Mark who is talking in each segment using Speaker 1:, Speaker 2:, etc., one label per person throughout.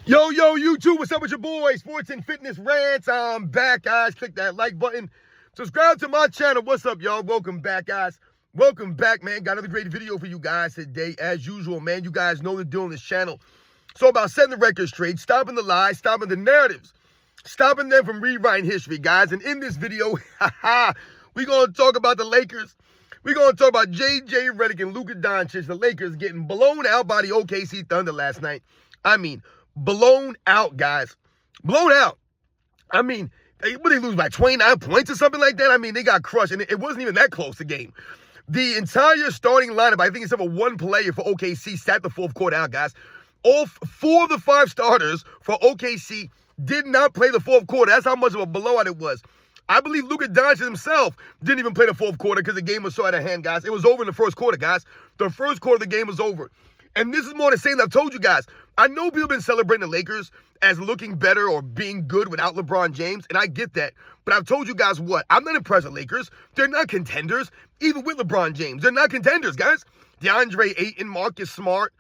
Speaker 1: Yo, YouTube, what's up with your boy? Sports and Fitness Rants. I'm back, guys. Click that like button. Subscribe to my channel. What's up, y'all? Welcome back, guys. Welcome back, man. Got another great video for you guys today. As usual, man, you guys know the deal on this channel. So about setting the record straight, stopping the lies, stopping the narratives, stopping them from rewriting history, guys. And in this video, we're going to talk about the Lakers. We're going to talk about J.J. Redick and Luka Doncic, the Lakers getting blown out by the OKC Thunder last night. I mean, blown out, guys. Blown out. I mean, they lose by 29 points or something like that? I mean, they got crushed, and it wasn't even that close, the game. The entire starting lineup, I think except for one player for OKC, sat the fourth quarter out, guys. All four of the five starters for OKC did not play the fourth quarter. That's how much of a blowout it was. I believe Luka Doncic himself didn't even play the fourth quarter because the game was so out of hand, guys. It was over in the first quarter, guys. The first quarter of the game was over. And this is more the same that I've told you guys. I know people have been celebrating the Lakers as looking better or being good without LeBron James, and I get that. But I've told you guys what? I'm not impressed with Lakers. They're not contenders, even with LeBron James. They're not contenders, guys. DeAndre Ayton, Marcus Smart,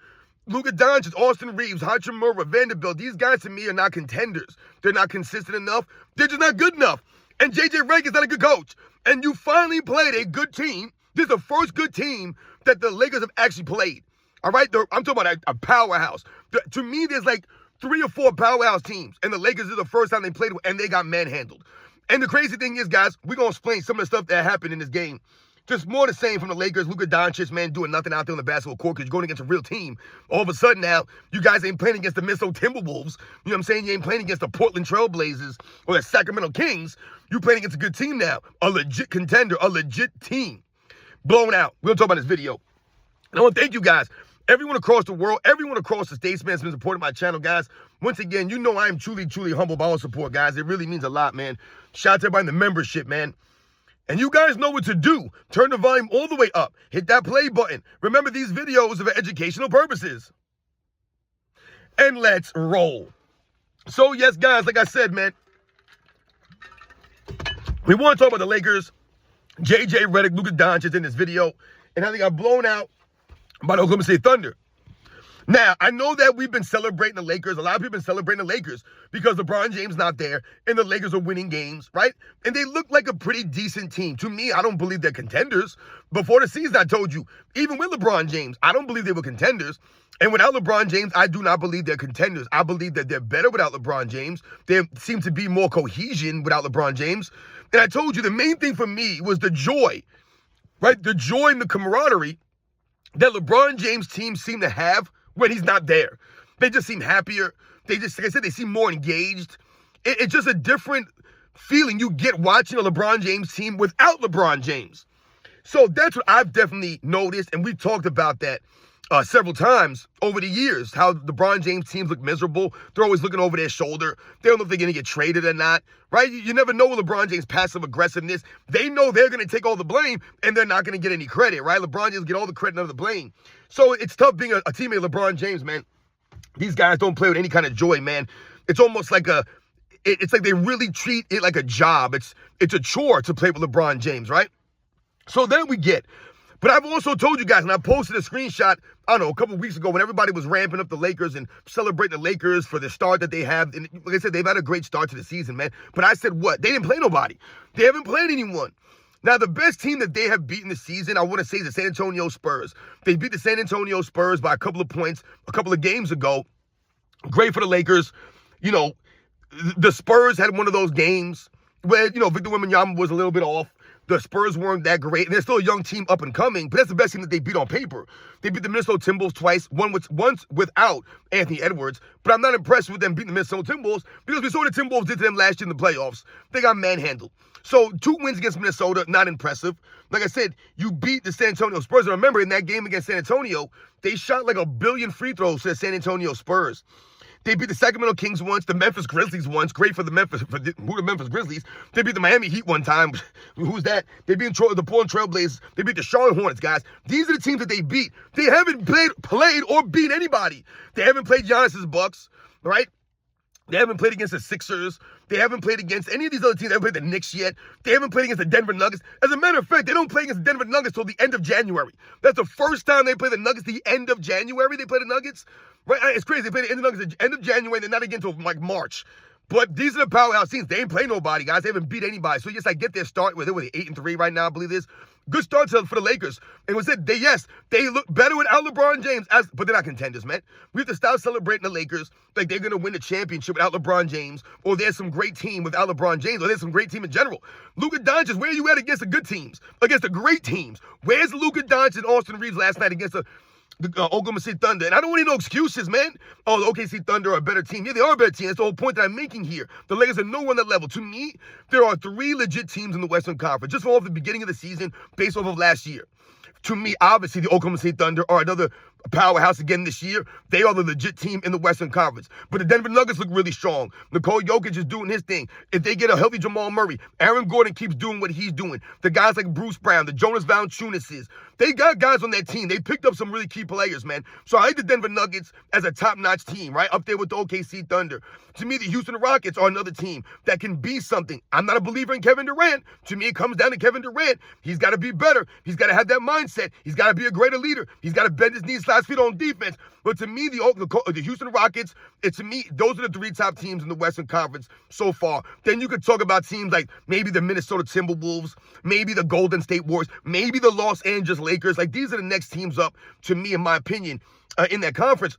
Speaker 1: Luka Doncic, Austin Reeves, Hachimura, Vanderbilt. These guys, to me, are not contenders. They're not consistent enough. They're just not good enough. And J.J. Redick is not a good coach. And you finally played a good team. This is the first good team that the Lakers have actually played. All right? I'm talking about a powerhouse. To me, there's like 3 or 4 powerhouse teams. And the Lakers is the first time they played, and they got manhandled. And the crazy thing is, guys, we're going to explain some of the stuff that happened in this game. Just more the same from the Lakers. Luka Doncic, man, doing nothing out there on the basketball court because you're going against a real team. All of a sudden now, you guys ain't playing against the Minnesota Timberwolves. You know what I'm saying? You ain't playing against the Portland Trail Blazers or the Sacramento Kings. You're playing against a good team now. A legit contender, a legit team. Blown out. We're going to talk about this video. And I want to thank you guys. Everyone across the world, everyone across the states, man, has been supporting my channel, guys. Once again, you know I am truly, truly humbled by all support, guys. It really means a lot, man. Shout out to everybody in the membership, man. And you guys know what to do. Turn the volume all the way up. Hit that play button. Remember, these videos are for educational purposes. And let's roll. So, yes, guys, like I said, man, we want to talk about the Lakers, J.J. Redick, Luka Doncic in this video, and how they got blown out by the Oklahoma City Thunder. Now, I know that we've been celebrating the Lakers. A lot of people have been celebrating the Lakers because LeBron James not there and the Lakers are winning games, right? And they look like a pretty decent team. To me, I don't believe they're contenders. Before the season, I told you, even with LeBron James, I don't believe they were contenders. And without LeBron James, I do not believe they're contenders. I believe that they're better without LeBron James. There seems to be more cohesion without LeBron James. And I told you, the main thing for me was the joy, right? The joy and the camaraderie that LeBron James' team seem to have when he's not there. They just seem happier. They just, like I said, they seem more engaged. It's just a different feeling you get watching a LeBron James team without LeBron James. So that's what I've definitely noticed, and we've talked about that several times over the years, how LeBron James teams look miserable. They're always looking over their shoulder. They don't know if they're going to get traded or not, right? You never know with LeBron James' passive aggressiveness. They know they're going to take all the blame, and they're not going to get any credit, right? LeBron James get all the credit and none of the blame. So it's tough being a teammate of LeBron James, man. These guys don't play with any kind of joy, man. It's almost like it's like they really treat it like a job. It's a chore to play with LeBron James, right? So then we get. But I've also told you guys, and I posted a screenshot, I don't know, a couple of weeks ago when everybody was ramping up the Lakers and celebrating the Lakers for the start that they have. And like I said, they've had a great start to the season, man. But I said what? They didn't play nobody. They haven't played anyone. Now, the best team that they have beaten this season, I want to say, is the San Antonio Spurs. They beat the San Antonio Spurs by a couple of points a couple of games ago. Great for the Lakers. You know, the Spurs had one of those games where, you know, Victor Wembanyama was a little bit off. The Spurs weren't that great, and they're still a young team up and coming, but that's the best team that they beat on paper. They beat the Minnesota Timberwolves twice, once without Anthony Edwards, but I'm not impressed with them beating the Minnesota Timberwolves because we saw what the Timberwolves did to them last year in the playoffs. They got manhandled. So 2 wins against Minnesota, not impressive. Like I said, you beat the San Antonio Spurs, and remember, in that game against San Antonio, they shot like 1 billion free throws to the San Antonio Spurs. They beat the Sacramento Kings once, the Memphis Grizzlies once. Great for the Memphis Grizzlies. They beat the Miami Heat one time. Who's that? They beat the Portland Trail Blazers. They beat the Charlotte Hornets, guys. These are the teams that they beat. They haven't played or beat anybody. They haven't played Giannis's Bucks, right? They haven't played against the Sixers. They haven't played against any of these other teams. They haven't played the Knicks yet. They haven't played against the Denver Nuggets. As a matter of fact, they don't play against the Denver Nuggets till the end of January. That's the first time they play the Nuggets, the end of January. They play the Nuggets. Right? It's crazy. They play the end of the Nuggets, the end of January. They're not again until like March. But these are the powerhouse teams. They ain't play nobody, guys. They haven't beat anybody. So just like get their start with it. With 8-3 right now, I believe it is. Good start for the Lakers. And was it? They look better without LeBron James, but they're not contenders, man. We have to stop celebrating the Lakers like they're gonna win the championship without LeBron James, or there's some great team without LeBron James, or there's some great team in general. Luka Doncic, where are you at against the good teams, against the great teams? Where's Luka Doncic and Austin Reeves last night against the Oklahoma City Thunder? And I don't want any no excuses, man. Oh, the OKC Thunder are a better team. Yeah, they are a better team. That's the whole point that I'm making here. The Lakers are nowhere on that level. To me, there are 3 legit teams in the Western Conference, just from off the beginning of the season, based off of last year. To me, obviously, the Oklahoma City Thunder are another powerhouse again this year. They are the legit team in the Western Conference. But the Denver Nuggets look really strong. Nikola Jokic is doing his thing. If they get a healthy Jamal Murray, Aaron Gordon keeps doing what he's doing. The guys like Bruce Brown, the Jonas Valanciunas, they got guys on that team. They picked up some really key players, man. So I like the Denver Nuggets as a top-notch team, right? Up there with the OKC Thunder. To me, the Houston Rockets are another team that can be something. I'm not a believer in Kevin Durant. To me, it comes down to Kevin Durant. He's got to be better. He's got to have that mindset. He's got to be a greater leader. He's got to bend his knees, slash feet on defense. But to me, the Houston Rockets, to me, those are the 3 top teams in the Western Conference so far. Then you could talk about teams like maybe the Minnesota Timberwolves, maybe the Golden State Warriors, maybe the Los Angeles Lakers. Like, these are the next teams up, to me, in my opinion, in that conference.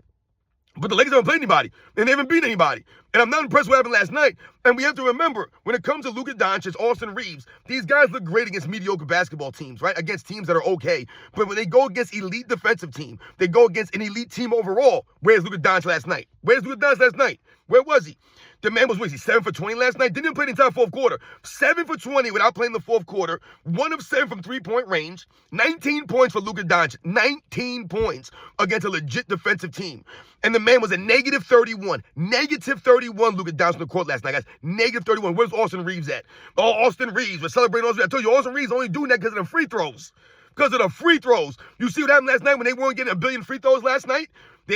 Speaker 1: But the Lakers haven't played anybody, and they haven't beat anybody. And I'm not impressed with what happened last night. And we have to remember, when it comes to Luka Doncic, Austin Reeves, these guys look great against mediocre basketball teams, right? Against teams that are okay. But when they go against elite defensive team, they go against an elite team overall. Where's Luka Doncic last night? Where's Luka Doncic last night? Where was he? The man was, 7 for 20 last night? Didn't even play the entire fourth quarter. 7 for 20 without playing the fourth quarter. 1 of 7 from three-point range. 19 points for Luka Doncic. 19 points against a legit defensive team. And the man was a negative 31. Negative 31 Luka Doncic on the court last night, guys. Negative 31. Where's Austin Reeves at? Oh, Austin Reeves. We're celebrating Austin Reeves. I told you, Austin Reeves only doing that because of the free throws. Because of the free throws. You see what happened last night when they weren't getting a billion free throws last night?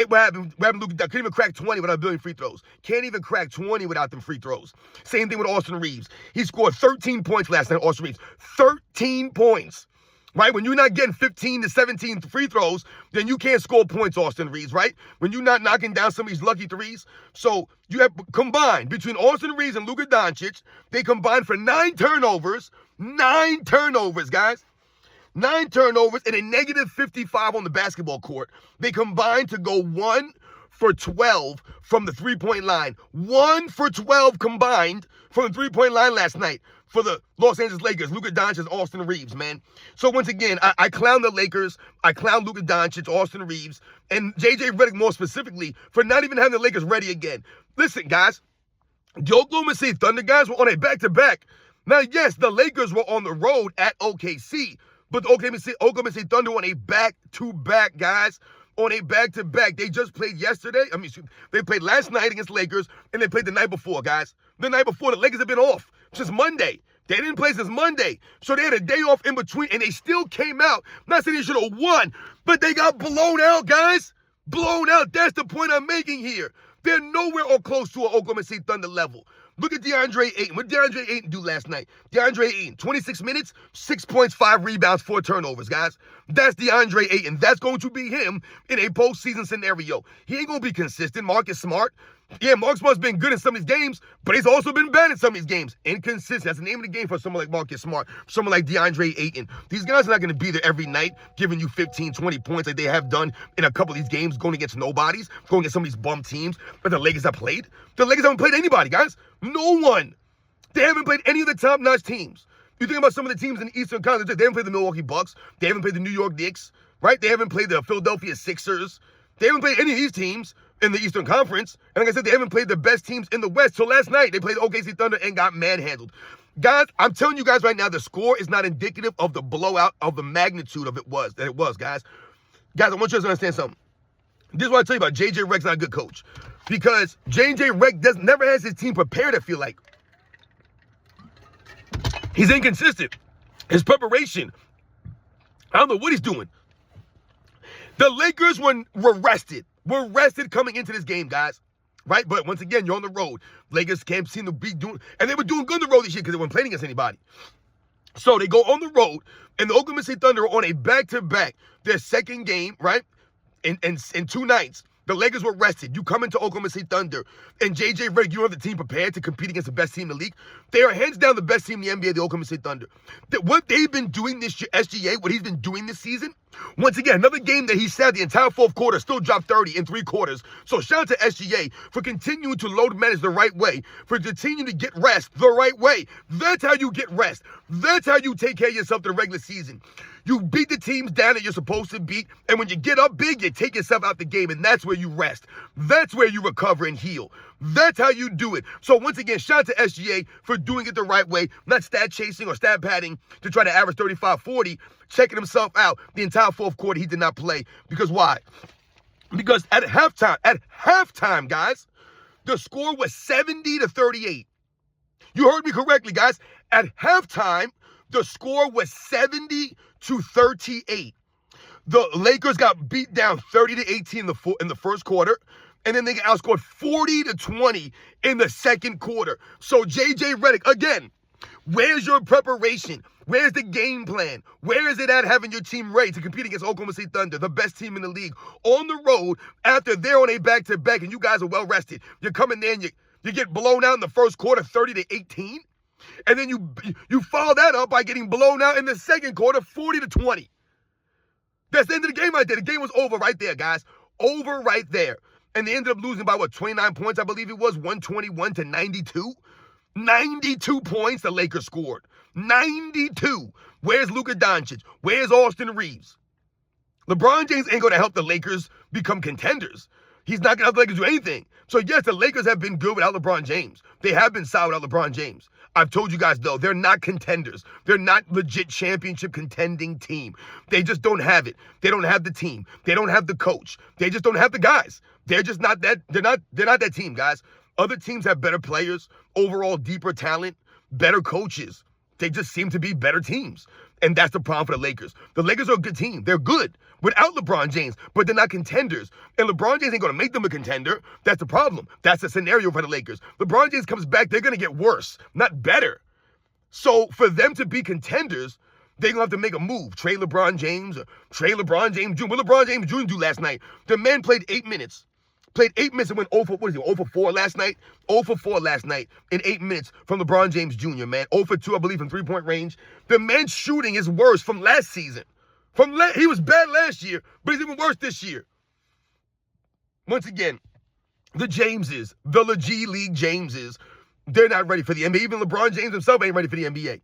Speaker 1: What happened? Luka couldn't even crack 20 without a billion free throws. Can't even crack 20 without them free throws. Same thing with Austin Reeves. He scored 13 points last night, Austin Reeves. 13 points. Right? When you're not getting 15 to 17 free throws, then you can't score points, Austin Reeves, right? When you're not knocking down some of these lucky threes. So you have combined between Austin Reeves and Luka Doncic, they combined for 9 turnovers. 9 turnovers, guys. 9 turnovers and a negative 55 on the basketball court. They combined to go 1 for 12 from the three-point line. 1 for 12 combined from the three-point line last night for the Los Angeles Lakers. Luka Doncic, Austin Reeves, man. So once again, I clown the Lakers. I clown Luka Doncic, Austin Reeves, and JJ Redick more specifically for not even having the Lakers ready again. Listen, guys, the Oklahoma City Thunder guys were on a back-to-back. Now, yes, the Lakers were on the road at OKC, but the Oklahoma City Thunder on a back-to-back, guys. On a back-to-back. They just played yesterday. They played last night against Lakers, and they played the night before, guys. The night before, the Lakers have been off since Monday. They didn't play since Monday. So they had a day off in between, and they still came out. I'm not saying they should have won, but they got blown out, guys. Blown out. That's the point I'm making here. They're nowhere or close to an Oklahoma City Thunder level. Look at DeAndre Ayton. What did DeAndre Ayton do last night? DeAndre Ayton, 26 minutes, 6 points, 5 rebounds, 4 turnovers, guys. That's DeAndre Ayton. That's going to be him in a postseason scenario. He ain't going to be consistent. Marcus Smart. Yeah, Marcus Smart's been good in some of these games, but he's also been bad in some of these games. Inconsistent. That's the name of the game for someone like Marcus Smart, someone like DeAndre Ayton. These guys are not going to be there every night giving you 15, 20 points like they have done in a couple of these games, going against nobodies, going against some of these bum teams that the Lakers have played. The Lakers haven't played anybody, guys. No one. They haven't played any of the top-notch teams. You think about some of the teams in the Eastern Conference, they haven't played the Milwaukee Bucks. They haven't played the New York Knicks, right? They haven't played the Philadelphia Sixers. They haven't played any of these teams in the Eastern Conference. And like I said, they haven't played the best teams in the West. So last night, they played the OKC Thunder and got manhandled. Guys, I'm telling you guys right now, the score is not indicative of the blowout, of the magnitude of it was, guys. Guys, I want you to understand something. This is what I tell you about JJ Redick's not a good coach. Because JJ Redick never has his team prepared, I feel like. He's inconsistent. His preparation, I don't know what he's doing. The Lakers were rested. Were rested coming into this game, guys. right? But once again, you're on the road. Lakers can't seem to be doing, and they were doing good on the road this year because they weren't playing against anybody. So they go on the road, and the Oklahoma City Thunder are on a back-to-back, their second game, right? In 2 nights. The Lakers were rested. You come into Oklahoma City Thunder, and J.J. Redick, you have the team prepared to compete against the best team in the league. They are hands down the best team in the NBA, the Oklahoma City Thunder. What they've been doing this year, SGA, what he's been doing this season, once again, another game that he said the entire fourth quarter, still dropped 30 in 3 quarters. So shout out to SGA for continuing to load manage the right way, for continuing to get rest the right way. That's how you get rest. That's how you take care of yourself in the regular season. You beat the teams down that you're supposed to beat, and when you get up big, you take yourself out the game, and that's where you rest. That's where you recover and heal. That's how you do it. So once again, shout out to SGA for doing it the right way, not stat chasing or stat padding to try to average 35-40, checking himself out the entire fourth quarter. He did not play. Because why? Because at halftime, guys, the score was 70-38. You heard me correctly, guys. At halftime, the score was 70-38. The Lakers got beat down 30-18 in the first quarter, and then they got outscored 40-20 in the second quarter. So J.J. Redick, again, where's your preparation? Where's the game plan? Where is it at having your team ready to compete against Oklahoma City Thunder, the best team in the league, on the road after they're on a back-to-back and you guys are well-rested? You're coming there and you get blown out in the first quarter 30-18, and then you follow that up by getting blown out in the second quarter 40-20. That's the end of the game right there. The game was over right there, guys. Over right there. And they ended up losing by, 29 points, I believe it was, 121-92. 92 points the Lakers scored. 92. Where's Luka Doncic? Where's Austin Reeves? LeBron James ain't going to help the Lakers become contenders. He's not going to help the Lakers do anything. So, yes, the Lakers have been good without LeBron James. They have been solid without LeBron James. I've told you guys, though, they're not contenders. They're not legit championship contending team. They just don't have it. They don't have the team. They don't have the coach. They just don't have the guys. They're just not that. They're not that team, guys. Other teams have better players, overall deeper talent, better coaches. They just seem to be better teams. And that's the problem for the Lakers. The Lakers are a good team. They're good without LeBron James, but they're not contenders. And LeBron James ain't going to make them a contender. That's the problem. That's the scenario for the Lakers. LeBron James comes back, they're going to get worse, not better. So for them to be contenders, they're going to have to make a move. Trade LeBron James or trade LeBron James Jr. What LeBron James Jr. do last night? The man played 8 minutes. Played 8 minutes and went 0 for 4 last night? 0 for 4 last night in 8 minutes from LeBron James Jr., man. 0 for 2, I believe, from three-point range. The man's shooting is worse from last season. He was bad last year, but he's even worse this year. Once again, the Jameses, the G League Jameses, they're not ready for the NBA. Even LeBron James himself ain't ready for the NBA.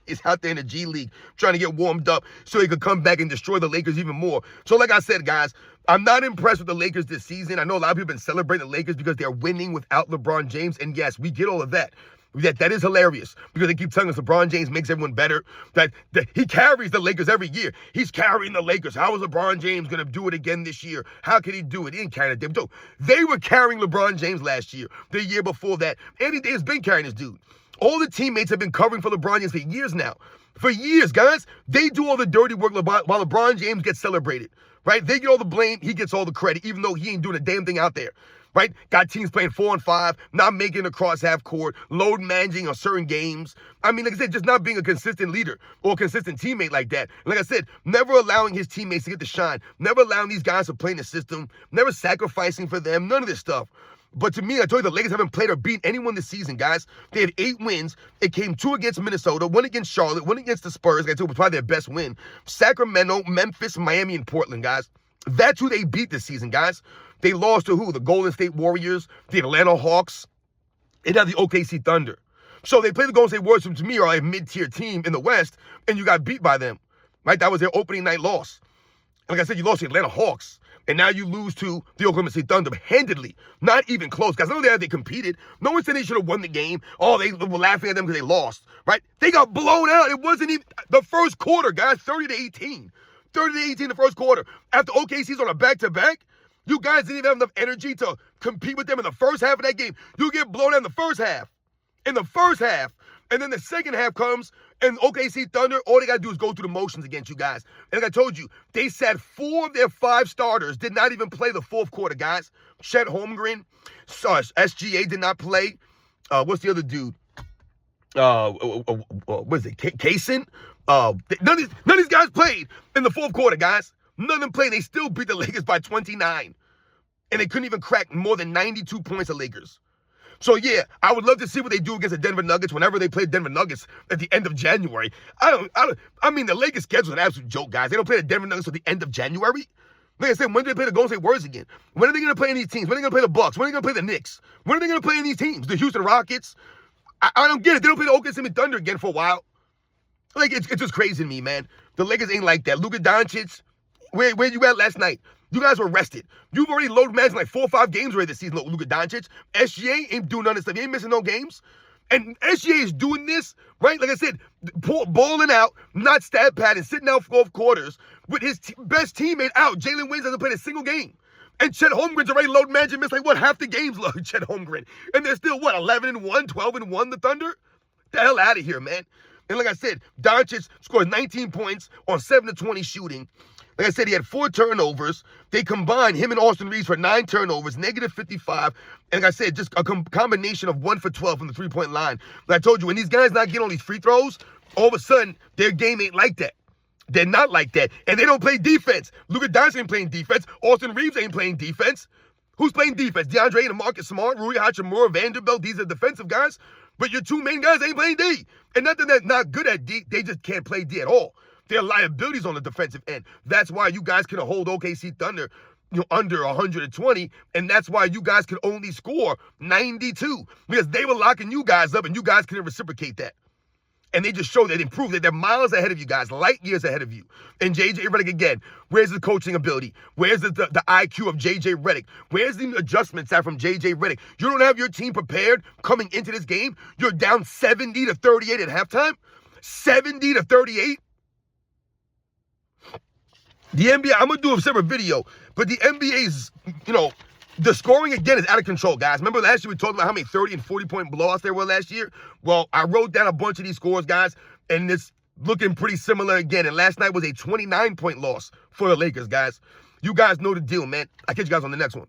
Speaker 1: He's out there in the G League trying to get warmed up so he could come back and destroy the Lakers even more. So like I said, guys, I'm not impressed with the Lakers this season. I know a lot of people have been celebrating the Lakers because they're winning without LeBron James. And yes, we get all of that. That is hilarious because they keep telling us LeBron James makes everyone better. That he carries the Lakers every year. He's carrying the Lakers. How is LeBron James going to do it again this year? How can he do it? He didn't carry them. They were carrying LeBron James last year. The year before that, Anthony Davis been carrying this dude. All the teammates have been covering for LeBron James for years now. For years, guys. They do all the dirty work while LeBron James gets celebrated, right? They get all the blame. He gets all the credit, even though he ain't doing a damn thing out there, right? Got teams playing 4-on-5, not making it across half court, load managing on certain games. I mean, like I said, just not being a consistent leader or a consistent teammate like that. And like I said, never allowing his teammates to get the shine, never allowing these guys to play in the system, never sacrificing for them, none of this stuff. But to me, I told you, the Lakers haven't played or beat anyone this season, guys. They had 8 wins. It came 2 against Minnesota, 1 against Charlotte, 1 against the Spurs. It was probably their best win. Sacramento, Memphis, Miami, and Portland, guys. That's who they beat this season, guys. They lost to who? The Golden State Warriors, the Atlanta Hawks, and now the OKC Thunder. So they play the Golden State Warriors, which to me are a mid-tier team in the West, and you got beat by them, right? That was their opening night loss. And like I said, you lost to the Atlanta Hawks. And now you lose to the Oklahoma City Thunder handedly. Not even close. Guys, I know they competed. No one said they should have won the game. Oh, they were laughing at them because they lost, right? They got blown out. It wasn't even the first quarter, guys. 30-18. 30-18 the first quarter. After OKC's on a back-to-back, you guys didn't even have enough energy to compete with them in the first half of that game. You get blown out in the first half. In the first half, And then the second half comes, and OKC Thunder, all they got to do is go through the motions against you guys. And like I told you, they sat 4 of their 5 starters, did not even play the fourth quarter, guys. Chet Holmgren, SGA did not play. What's the other dude? What is it? Kaysen? None of these guys played in the fourth quarter, guys. None of them played. They still beat the Lakers by 29. And they couldn't even crack more than 92 points of Lakers. So, yeah, I would love to see what they do against the Denver Nuggets whenever they play Denver Nuggets at the end of January. I mean, the Lakers' schedule is an absolute joke, guys. They don't play the Denver Nuggets until the end of January. Like I said, when do they play the Golden State Warriors again? When are they going to play any teams? When are they going to play the Bucks? When are they going to play the Knicks? When are they going to play any teams? The Houston Rockets? I don't get it. They don't play the OKC Thunder again for a while. Like, it's just crazy to me, man. The Lakers ain't like that. Luka Doncic, where you at last night? You guys were rested. You've already load managed like 4 or 5 games already this season, Luka Doncic. SGA ain't doing none of this stuff. He ain't missing no games. And SGA is doing this, right? Like I said, balling out, not stat padding, sitting out 4 quarters with his best teammate out. Jalen Williams hasn't played a single game. And Chet Holmgren's already load managing, missed like, half the games, Chet Holmgren. And they're still, 11-1, 12-1, the Thunder? The hell out of here, man. And like I said, Doncic scored 19 points on 7-20 shooting. Like I said, he had 4 turnovers. They combined him and Austin Reeves for 9 turnovers, -55. And like I said, just a combination of 1 for 12 from the 3-point line. Like I told you, when these guys not getting all these free throws, all of a sudden, their game ain't like that. They're not like that. And they don't play defense. Luka Doncic ain't playing defense. Austin Reeves ain't playing defense. Who's playing defense? DeAndre and Marcus Smart, Rui Hachimura, Vanderbilt. These are defensive guys. But your 2 main guys ain't playing D. And not that they're not good at D. They just can't play D at all. They're liabilities on the defensive end. That's why you guys can hold OKC Thunder under 120, and that's why you guys can only score 92, because they were locking you guys up, and you guys couldn't reciprocate that. And they just showed that improved, that they're miles ahead of you guys, light years ahead of you. And JJ Redick, again, where's the coaching ability? Where's the IQ of JJ Redick? Where's the adjustments at from JJ Redick? You don't have your team prepared coming into this game. You're down 70-38 at halftime. 70-38. The NBA, I'm going to do a separate video, but the NBA's, the scoring again is out of control, guys. Remember last year we talked about how many 30 and 40-point blowouts there were last year? Well, I wrote down a bunch of these scores, guys, and it's looking pretty similar again. And last night was a 29-point loss for the Lakers, guys. You guys know the deal, man. I'll catch you guys on the next one.